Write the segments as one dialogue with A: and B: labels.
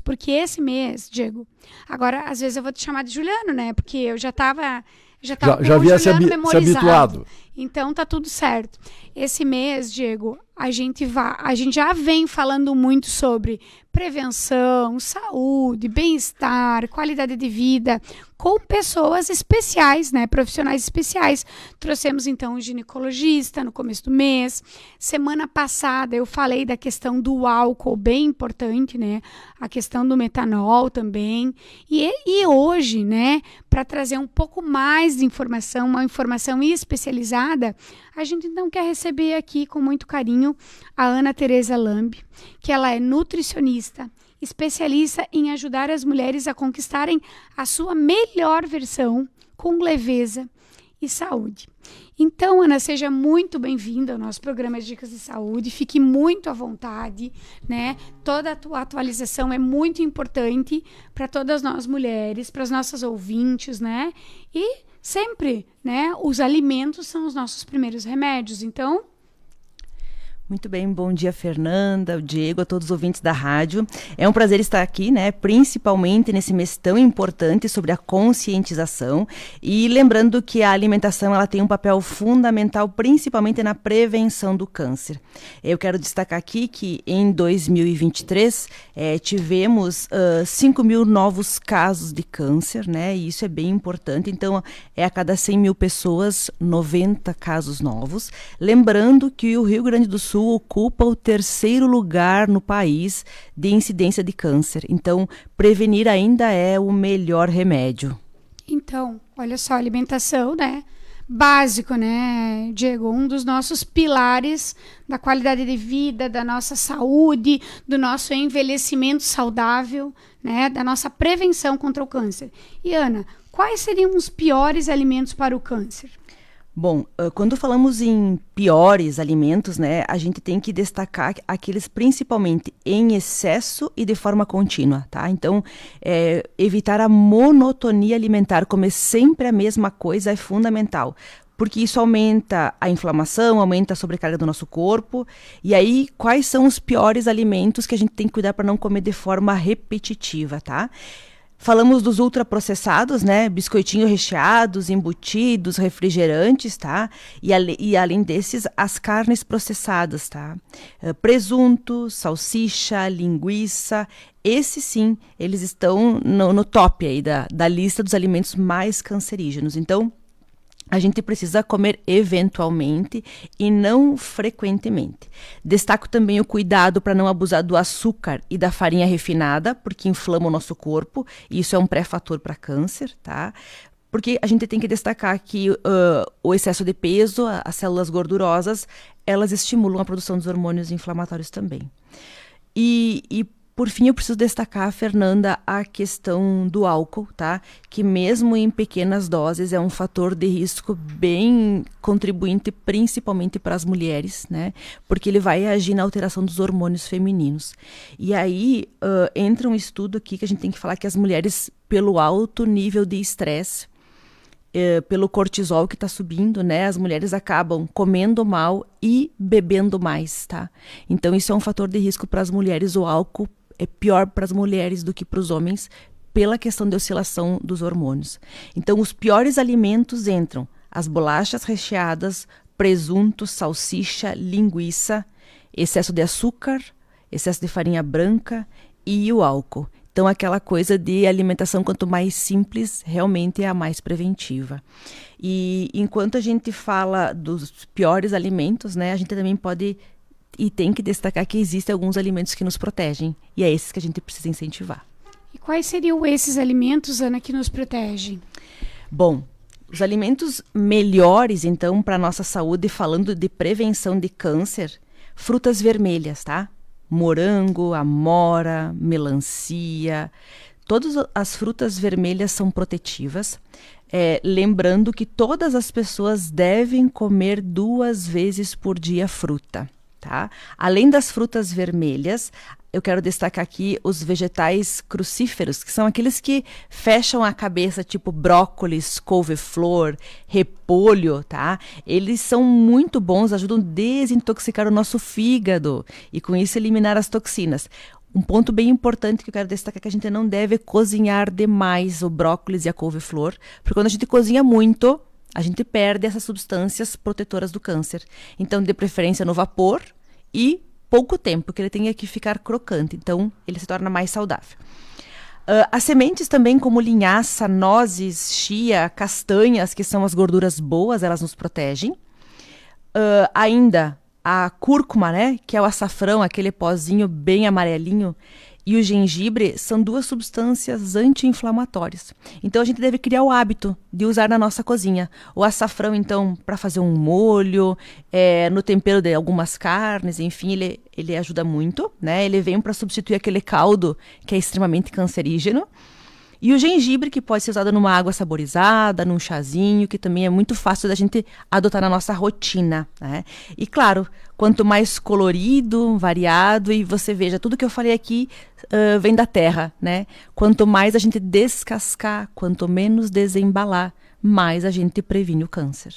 A: porque esse mês, Diego, agora às vezes eu vou te chamar de Juliano, né? Porque eu já estava
B: já
A: com o
B: havia
A: Juliano
B: se
A: memorizado.
B: habituado.
A: Então tá tudo certo. Esse mês, Diego, a gente já vem falando muito sobre prevenção, saúde, bem-estar, qualidade de vida, com pessoas especiais, né? Profissionais especiais. Trouxemos, então, um ginecologista no começo do mês. Semana passada eu falei da questão do álcool, bem importante, né? A questão do metanol também. E hoje, né? Para trazer um pouco mais de informação, uma informação especializada, a gente então quer receber aqui com muito carinho a Ana Tereza Lambe, que ela é nutricionista, especialista em ajudar as mulheres a conquistarem a sua melhor versão com leveza e saúde. Então, Ana, seja muito bem-vinda ao nosso programa de Dicas de Saúde. Fique muito à vontade, né? Toda a tua atualização é muito importante para todas nós mulheres, para as nossas ouvintes, né? E sempre, né? Os alimentos são os nossos primeiros remédios. Então,
C: muito bem, bom dia, Fernanda, o Diego, a todos os ouvintes da rádio. É um prazer estar aqui, né, principalmente nesse mês tão importante sobre a conscientização, e lembrando que a alimentação ela tem um papel fundamental, principalmente na prevenção do câncer. Eu quero destacar aqui que em 2023 tivemos 5 mil novos casos de câncer, né, e isso é bem importante. Então, a cada 100 mil pessoas, 90 casos novos. Lembrando que o Rio Grande do Sul ocupa o 3º lugar no país de incidência de câncer. Então, prevenir ainda é o melhor remédio.
A: Então, olha só, alimentação, né? Básico, né, Diego? Um dos nossos pilares da qualidade de vida, da nossa saúde, do nosso envelhecimento saudável, né? Da nossa prevenção contra o câncer. E, Ana, quais seriam os piores alimentos para o câncer?
C: Bom, quando falamos em piores alimentos, né, a gente tem que destacar aqueles principalmente em excesso e de forma contínua, tá? Então, evitar a monotonia alimentar, comer sempre a mesma coisa é fundamental, porque isso aumenta a inflamação, aumenta a sobrecarga do nosso corpo. E aí, quais são os piores alimentos que a gente tem que cuidar para não comer de forma repetitiva, tá? Falamos dos ultraprocessados, né? Biscoitinhos recheados, embutidos, refrigerantes, tá? E além desses, as carnes processadas, tá? Presunto, salsicha, linguiça. Esses sim, eles estão no top aí da lista dos alimentos mais cancerígenos. Então, a gente precisa comer eventualmente e não frequentemente. Destaco também o cuidado para não abusar do açúcar e da farinha refinada, porque inflama o nosso corpo, e isso é um pré-fator para câncer, tá? Porque a gente tem que destacar que o excesso de peso, as células gordurosas, elas estimulam a produção dos hormônios inflamatórios também. E por fim, eu preciso destacar, Fernanda, a questão do álcool, tá? Que mesmo em pequenas doses é um fator de risco bem contribuinte, principalmente para as mulheres, né? Porque ele vai agir na alteração dos hormônios femininos. E aí entra um estudo aqui que a gente tem que falar que as mulheres, pelo alto nível de estresse, pelo cortisol que está subindo, né? As mulheres acabam comendo mal e bebendo mais, tá? Então isso é um fator de risco para as mulheres. O álcool é pior para as mulheres do que para os homens pela questão de oscilação dos hormônios. Então os piores alimentos entram as bolachas recheadas, presunto, salsicha, linguiça, excesso de açúcar, excesso de farinha branca e o álcool. Então, aquela coisa de alimentação, quanto mais simples, realmente é a mais preventiva. E enquanto a gente fala dos piores alimentos, né, a gente também pode e tem que destacar que existem alguns alimentos que nos protegem. E é esses que a gente precisa incentivar.
A: E quais seriam esses alimentos, Ana, que nos protegem?
C: Bom, os alimentos melhores, então, para a nossa saúde, falando de prevenção de câncer, frutas vermelhas, tá? Morango, amora, melancia, todas as frutas vermelhas são protetivas. Lembrando que todas as pessoas devem comer 2 vezes por dia fruta, tá? Além das frutas vermelhas, eu quero destacar aqui os vegetais crucíferos, que são aqueles que fecham a cabeça, tipo brócolis, couve-flor, repolho, tá? Eles são muito bons, ajudam a desintoxicar o nosso fígado e com isso eliminar as toxinas. Um ponto bem importante que eu quero destacar é que a gente não deve cozinhar demais o brócolis e a couve-flor, porque quando a gente cozinha muito, a gente perde essas substâncias protetoras do câncer. Então, de preferência no vapor e pouco tempo, que ele tenha que ficar crocante. Então, ele se torna mais saudável. As sementes também, como linhaça, nozes, chia, castanhas, que são as gorduras boas, elas nos protegem. Ainda a cúrcuma, né, que é o açafrão, aquele pozinho bem amarelinho, e o gengibre são 2 substâncias anti-inflamatórias. Então, a gente deve criar o hábito de usar na nossa cozinha. O açafrão, então, para fazer um molho, no tempero de algumas carnes, enfim, ele ajuda muito, né? Ele vem para substituir aquele caldo que é extremamente cancerígeno. E o gengibre, que pode ser usado numa água saborizada, num chazinho, que também é muito fácil da gente adotar na nossa rotina, né? E claro, quanto mais colorido, variado, e você veja, tudo que eu falei aqui vem da terra, né? Quanto mais a gente descascar, quanto menos desembalar, mais a gente previne o câncer.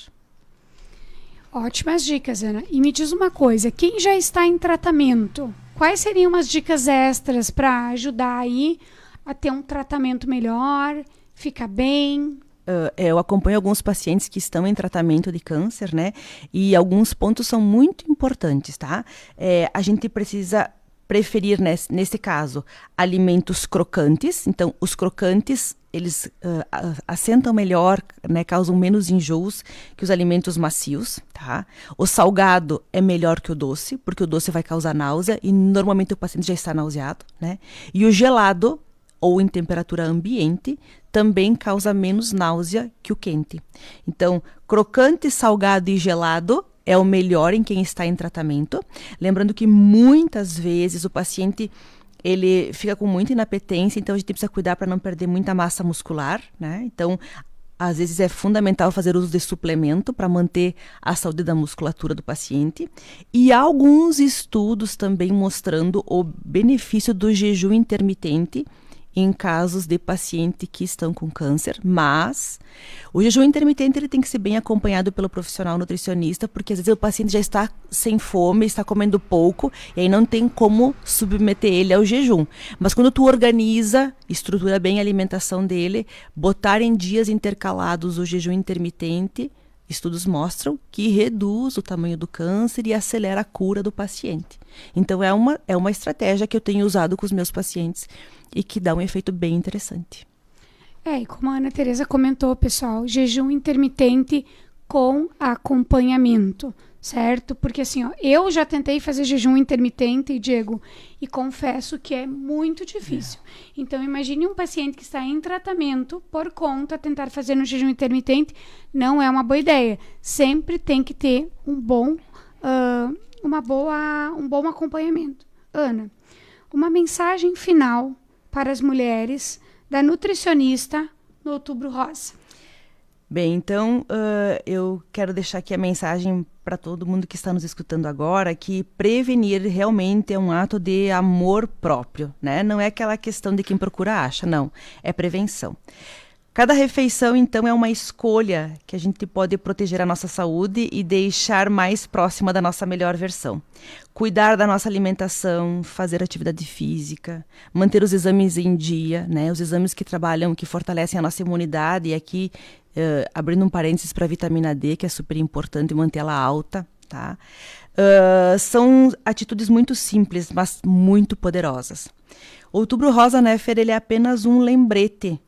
A: Ótimas dicas, Ana. E me diz uma coisa, quem já está em tratamento, quais seriam umas dicas extras para ajudar aí a ter um tratamento melhor, ficar bem?
C: Eu acompanho alguns pacientes que estão em tratamento de câncer, né? E alguns pontos são muito importantes, tá? A gente precisa preferir, nesse caso, alimentos crocantes. Então, os crocantes, eles assentam melhor, né? Causam menos enjoos que os alimentos macios, tá? O salgado é melhor que o doce, porque o doce vai causar náusea e normalmente o paciente já está nauseado, né? E o gelado, ou em temperatura ambiente, também causa menos náusea que o quente. Então, crocante, salgado e gelado é o melhor em quem está em tratamento. Lembrando que muitas vezes o paciente ele fica com muita inapetência, então a gente precisa cuidar para não perder muita massa muscular, né? Então, às vezes é fundamental fazer uso de suplemento para manter a saúde da musculatura do paciente. E há alguns estudos também mostrando o benefício do jejum intermitente em casos de paciente que estão com câncer, mas o jejum intermitente ele tem que ser bem acompanhado pelo profissional nutricionista, porque às vezes o paciente já está sem fome, está comendo pouco, e aí não tem como submeter ele ao jejum. Mas quando tu organiza, estrutura bem a alimentação dele, botar em dias intercalados o jejum intermitente, estudos mostram que reduz o tamanho do câncer e acelera a cura do paciente. Então é uma estratégia que eu tenho usado com os meus pacientes e que dá um efeito bem interessante.
A: E como a Ana Tereza comentou, pessoal, jejum intermitente com acompanhamento, certo? Porque assim, ó, eu já tentei fazer jejum intermitente, Diego, e confesso que é muito difícil. Então, imagine um paciente que está em tratamento por conta, tentar fazer um jejum intermitente não é uma boa ideia. Sempre tem que ter um bom acompanhamento. Ana, uma mensagem final para as mulheres da nutricionista no Outubro Rosa.
C: Bem, então eu quero deixar aqui a mensagem para todo mundo que está nos escutando agora, que prevenir realmente é um ato de amor próprio, né? Não é aquela questão de quem procura acha, não. É prevenção. Cada refeição, então, é uma escolha que a gente pode proteger a nossa saúde e deixar mais próxima da nossa melhor versão. Cuidar da nossa alimentação, fazer atividade física, manter os exames em dia, né? Os exames que trabalham, que fortalecem a nossa imunidade, e aqui, abrindo um parênteses para a vitamina D, que é super importante mantê-la alta, tá? São atitudes muito simples, mas muito poderosas. Outubro Rosa, né, Fer, ele é apenas um lembrete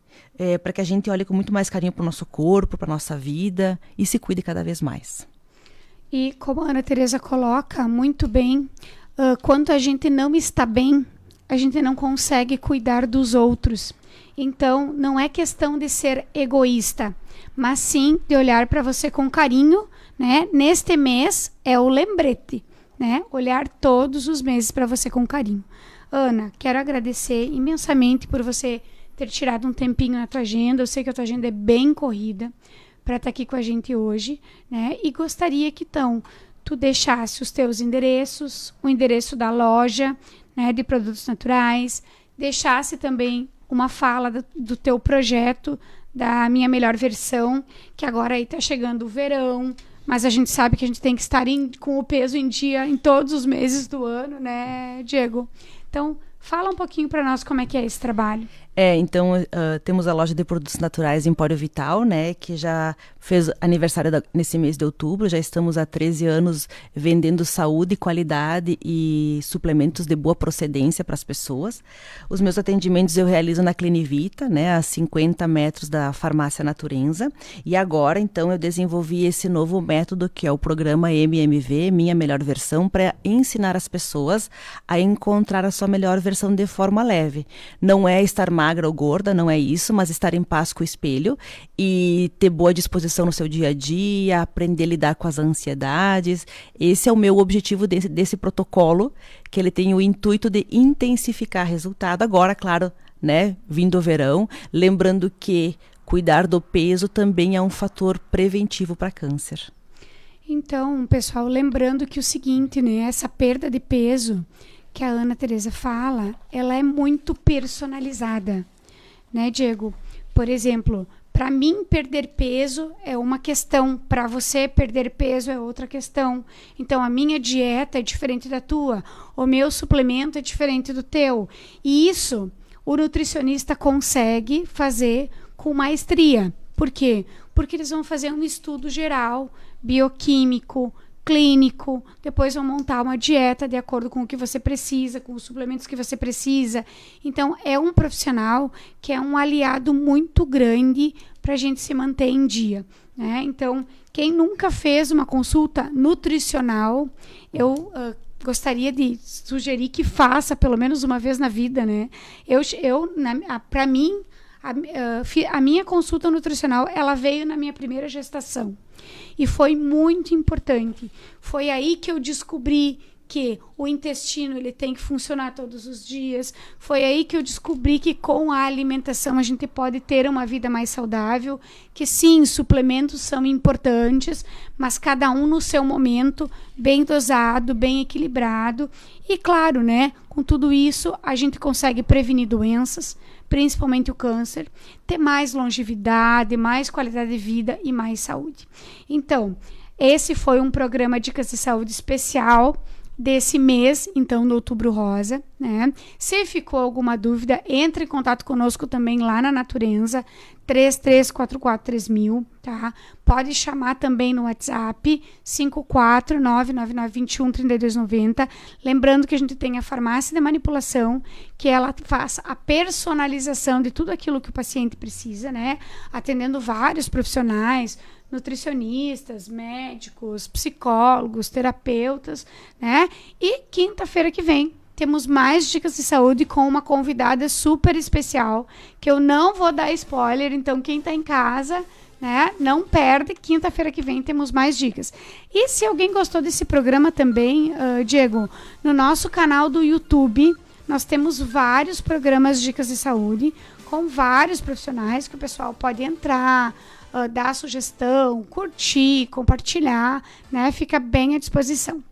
C: para que a gente olhe com muito mais carinho para o nosso corpo, para a nossa vida e se cuide cada vez mais.
A: E como a Ana Tereza coloca muito bem, quando a gente não está bem, a gente não consegue cuidar dos outros. Então, não é questão de ser egoísta, mas sim de olhar para você com carinho, né? Neste mês é o lembrete, né? Olhar todos os meses para você com carinho. Ana, quero agradecer imensamente por você ter tirado um tempinho na tua agenda. Eu sei que a tua agenda é bem corrida para estar aqui com a gente hoje, né? E gostaria que, então, tu deixasse os teus endereços, o endereço da loja, né, de produtos naturais, deixasse também uma fala do teu projeto, da minha melhor versão, que agora aí tá chegando o verão, mas a gente sabe que a gente tem que estar com o peso em dia em todos os meses do ano, né, Diego? Então, Fala um pouquinho para nós como é que é esse trabalho.
C: Então, temos a loja de produtos naturais Empório Vital, né, que já fez aniversário nesse mês de outubro. Já estamos há 13 anos vendendo saúde, qualidade e suplementos de boa procedência para as pessoas. Os meus atendimentos eu realizo na Clinivita, né, a 50 metros da Farmácia Naturenza. E agora, então, eu desenvolvi esse novo método, que é o programa MMV, Minha Melhor Versão, para ensinar as pessoas a encontrar a sua melhor versão de forma leve. Não é estar magra ou gorda, não é isso, mas estar em paz com o espelho e ter boa disposição no seu dia a dia, aprender a lidar com as ansiedades. Esse é o meu objetivo desse protocolo, que ele tem o intuito de intensificar resultado. Agora, claro, né, vindo o verão, lembrando que cuidar do peso também é um fator preventivo para câncer.
A: Então, pessoal, lembrando que o seguinte, né, essa perda de peso que a Ana Teresa fala, ela é muito personalizada, né, Diego? Por exemplo, para mim perder peso é uma questão, para você perder peso é outra questão. Então, a minha dieta é diferente da tua, o meu suplemento é diferente do teu. E isso o nutricionista consegue fazer com maestria. Por quê? Porque eles vão fazer um estudo geral, bioquímico, clínico, depois vão montar uma dieta de acordo com o que você precisa, com os suplementos que você precisa. Então, é um profissional que é um aliado muito grande para a gente se manter em dia, né? Então, quem nunca fez uma consulta nutricional, eu gostaria de sugerir que faça pelo menos uma vez na vida, né? Para mim, a minha consulta nutricional, ela veio na minha primeira gestação. E foi muito importante. Foi aí que eu descobri que o intestino ele tem que funcionar todos os dias. Foi aí que eu descobri que com a alimentação a gente pode ter uma vida mais saudável. Que sim, suplementos são importantes, mas cada um no seu momento, bem dosado, bem equilibrado. E claro, né, com tudo isso a gente consegue prevenir doenças, principalmente o câncer, ter mais longevidade, mais qualidade de vida e mais saúde. Então, esse foi um programa Dicas de Saúde especial desse mês, então, do Outubro Rosa, né? Se ficou alguma dúvida, entre em contato conosco também lá na Naturenza, 33443000, tá? Pode chamar também no WhatsApp, 54999213290. Lembrando que a gente tem a farmácia de manipulação, que ela faz a personalização de tudo aquilo que o paciente precisa, né? Atendendo vários profissionais, nutricionistas, médicos, psicólogos, terapeutas, né? E quinta-feira que vem temos mais dicas de saúde com uma convidada super especial, que eu não vou dar spoiler, então quem está em casa, né, não perde, quinta-feira que vem temos mais dicas. E se alguém gostou desse programa também, Diego, no nosso canal do YouTube, nós temos vários programas de dicas de saúde, com vários profissionais que o pessoal pode entrar, dar sugestão, curtir, compartilhar, né? Fica bem à disposição.